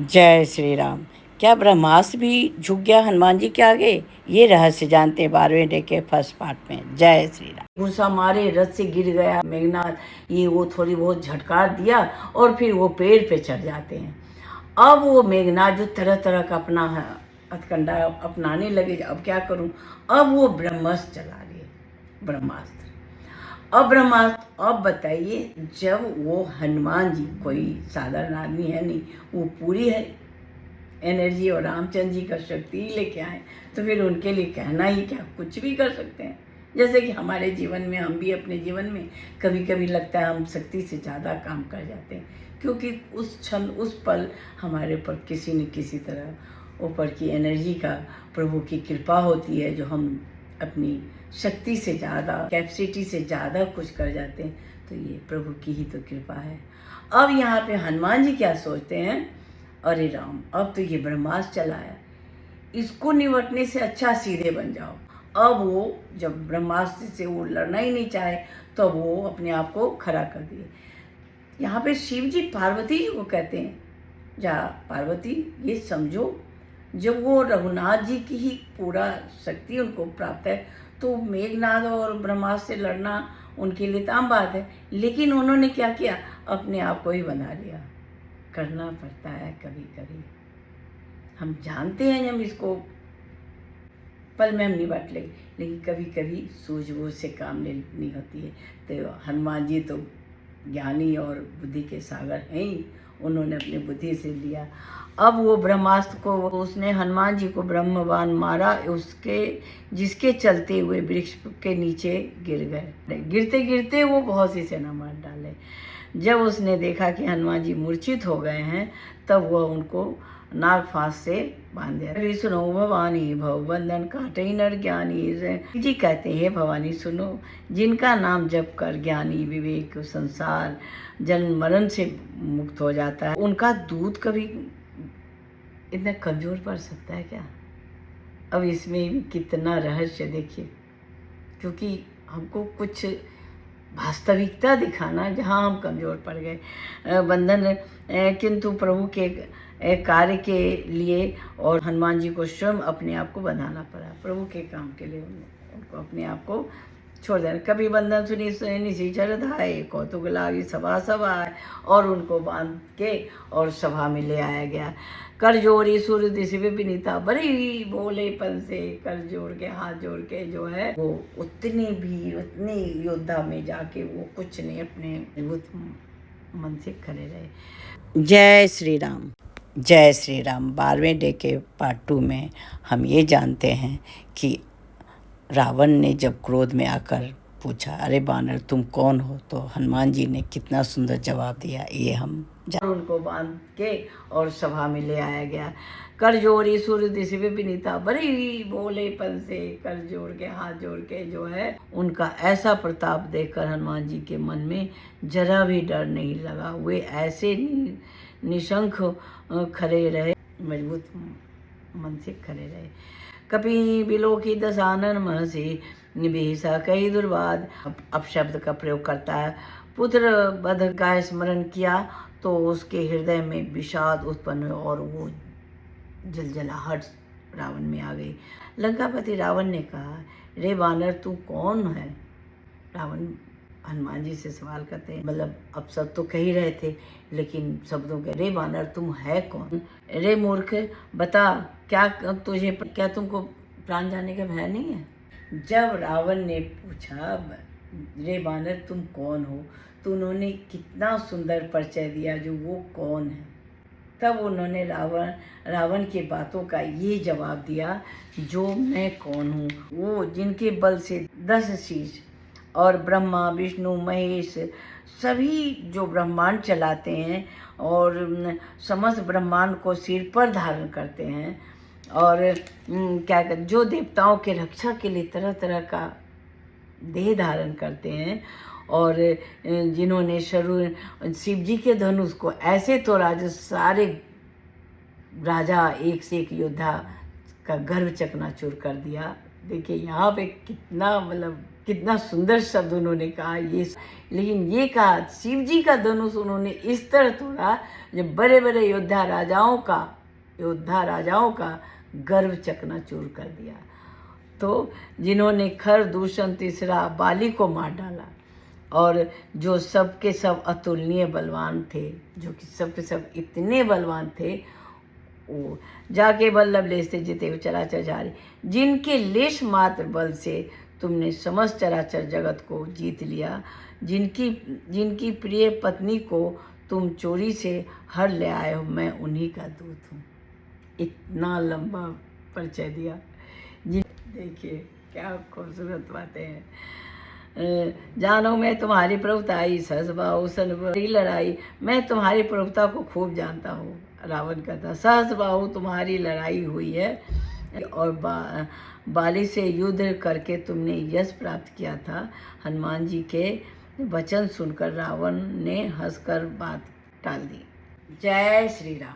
जय श्री राम। क्या ब्रह्मास्त्र भी झुक गया हनुमान जी के आगे? ये रहस्य जानते हैं 12वें डे के फर्स्ट पार्ट में। जय श्री राम। गुस्सा मारे रथ से गिर गया मेघनाथ, ये वो थोड़ी बहुत झटकार दिया और फिर वो पेड़ पे चढ़ जाते हैं। अब वो मेघनाथ जो तरह तरह का अपना हथकंडा अपनाने लगे, अब क्या करूं, अब वो ब्रह्मास्त्र चला रही है। ब्रह्मास्त्र, अब ब्रह्मास्त्र, अब बताइए, जब वो हनुमान जी कोई साधारण आदमी है नहीं, वो पूरी है एनर्जी और रामचंद्र जी का शक्ति ही लेके आए, तो फिर उनके लिए कहना ही क्या, कुछ भी कर सकते हैं। जैसे कि हमारे जीवन में, हम भी अपने जीवन में कभी कभी लगता है हम शक्ति से ज़्यादा काम कर जाते हैं, क्योंकि उस क्षण उस पल हमारे ऊपर किसी न किसी तरह ऊपर की एनर्जी का, प्रभु की कृपा होती है, जो हम अपनी शक्ति से ज़्यादा, कैपेसिटी से ज़्यादा कुछ कर जाते हैं। तो ये प्रभु की ही तो कृपा है। अब यहाँ पे हनुमान जी क्या सोचते हैं, अरे राम, अब तो ये ब्रह्मास्त्र चला है, इसको निपटने से अच्छा सीधे बन जाओ। अब वो जब ब्रह्मास्त्र से वो लड़ना ही नहीं चाहे, तो वो अपने आप को खड़ा कर दिए। यहाँ पे शिव जी पार्वती जी को कहते हैं, जा पार्वती, ये समझो, जब वो रघुनाथ जी की ही पूरा शक्ति उनको प्राप्त है, तो मेघनाद और ब्रह्मास्त्र से लड़ना उनके लिए तो आम बात है। लेकिन उन्होंने क्या किया, अपने आप को ही बना लिया। करना पड़ता है कभी कभी, हम जानते हैं हम इसको पल में हम निपट लेंगे, लेकिन कभी कभी सूझबूझ से काम नहीं होती है। तो हनुमान जी तो ज्ञानी और बुद्धि के सागर हैं ही, उन्होंने अपनी बुद्धि से लिया। अब वो ब्रह्मास्त्र को, उसने हनुमान जी को ब्रह्मबाण मारा, उसके जिसके चलते हुए वृक्ष के नीचे गिर गए। गिरते गिरते वो बहुत सी सेना मार डाले। जब उसने देखा कि हनुमान जी मूर्छित हो गए हैं, तब वह उनको नाग फांस से बांध दिया। सुनो भवानी, भवबंधन काटई नर ज्ञानी। जी कहते हैं, भवानी सुनो, जिनका नाम जप कर ज्ञानी विवेक संसार जन्म मरण से मुक्त हो जाता है, उनका दूध कभी इतना कमजोर पड़ सकता है क्या? अब इसमें भी कितना रहस्य देखिए, क्योंकि हमको कुछ वास्तविकता दिखाना, जहाँ हम कमज़ोर पड़ गए बंधन, किंतु प्रभु के कार्य के लिए और हनुमान जी को स्वयं अपने आप को बंधाना पड़ा। प्रभु के काम के लिए उनको अपने आप को छोड़ देना। कभी बंधन सुनी निशिचर धाये, कौतुक लागी सभा सभाए, और उनको बांध के और सभा में ले आया गया। कर जोड़ी सूर्य दिश विनीता, बड़ी भोलेपन से कर जोड़ के, हाथ जोड़ के जो है वो उतने योद्धा में जाके वो कुछ नहीं, अपने अद्भुत मन से खड़े रहे। जय श्री राम। जय श्री राम। 12वें डे के पार्ट 2 में हम ये जानते हैं कि रावण ने जब क्रोध में आकर पूछा, अरे बानर तुम कौन हो, तो हनुमान जी ने कितना सुंदर जवाब दिया, ये हम उनको बांध के और सभा में ले आया गया। कर जोड़ी सूर्य दिश विनीता, बड़ी भोलेपन से कर जोड़ के, हाथ जोड़ के जो है, उनका ऐसा प्रताप देखकर हनुमान जी के मन में जरा भी डर नहीं लगा। वे ऐसे निशंक खड़े रहे, मजबूत मन से खड़े रहे। कपि बिलो की दशानन महसी निभीषा कई दुर्वाद। अब शब्द का प्रयोग करता है। पुत्र वध का स्मरण किया तो उसके हृदय में विषाद उत्पन्न हुआ और वो जलजलाहट रावण में आ गई। लंकापति रावण ने कहा, रे बानर तू कौन है? रावण हनुमान जी से सवाल करते हैं, मतलब अब सब तो कह ही रहे थे, लेकिन शब्दों के, रे बानर तुम है कौन? रे मूर्ख बता, क्या तुमको प्राण जाने का भय नहीं है? जब रावण ने पूछा, रे बानर तुम कौन हो, तो उन्होंने कितना सुंदर परिचय दिया, जो वो कौन है। तब उन्होंने रावण की बातों का ये जवाब दिया, जो मैं कौन हूँ, वो जिनके बल से 10 शीश और ब्रह्मा विष्णु महेश सभी जो ब्रह्मांड चलाते हैं और समस्त ब्रह्मांड को सिर पर धारण करते हैं, और क्या कहते, जो देवताओं के रक्षा के लिए तरह तरह का देह धारण करते हैं, और जिन्होंने शिव जी के धनुष को ऐसे तोड़ा जो सारे राजा, एक से एक योद्धा का गर्व चकनाचूर कर दिया। देखिए यहाँ पे कितना, मतलब कितना सुंदर शब्द उन्होंने कहा ये। लेकिन ये कहा शिव जी का धनुष उन्होंने इस तरह तोड़ा जब बड़े बड़े योद्धा राजाओं का गर्व चकनाचूर कर दिया। तो जिन्होंने खर दूषण तीसरा बाली को मार डाला और जो सबके सब अतुलनीय बलवान थे, जो कि सबके सब इतने बलवान थे, वो जाके वल्लभ लेस से जीते हुए चराचर जारी, जिनके लेश मात्र बल से तुमने समस्त चराचर जगत को जीत लिया, जिनकी प्रिय पत्नी को तुम चोरी से हर ले आए हो, मैं उन्हीं का दूत हूँ। इतना लंबा परिचय दिया। देखिए क्या खूबसूरत बातें हैं। जानो मैं तुम्हारी प्रभुताई, सहस बाहु सन बड़ी लड़ाई, मैं तुम्हारी प्रभुता को खूब जानता हूँ। रावण कहता सहस बाहु तुम्हारी लड़ाई हुई है और बाली से युद्ध करके तुमने यश प्राप्त किया था। हनुमान जी के वचन सुनकर रावण ने हंसकर बात टाल दी। जय श्री राम।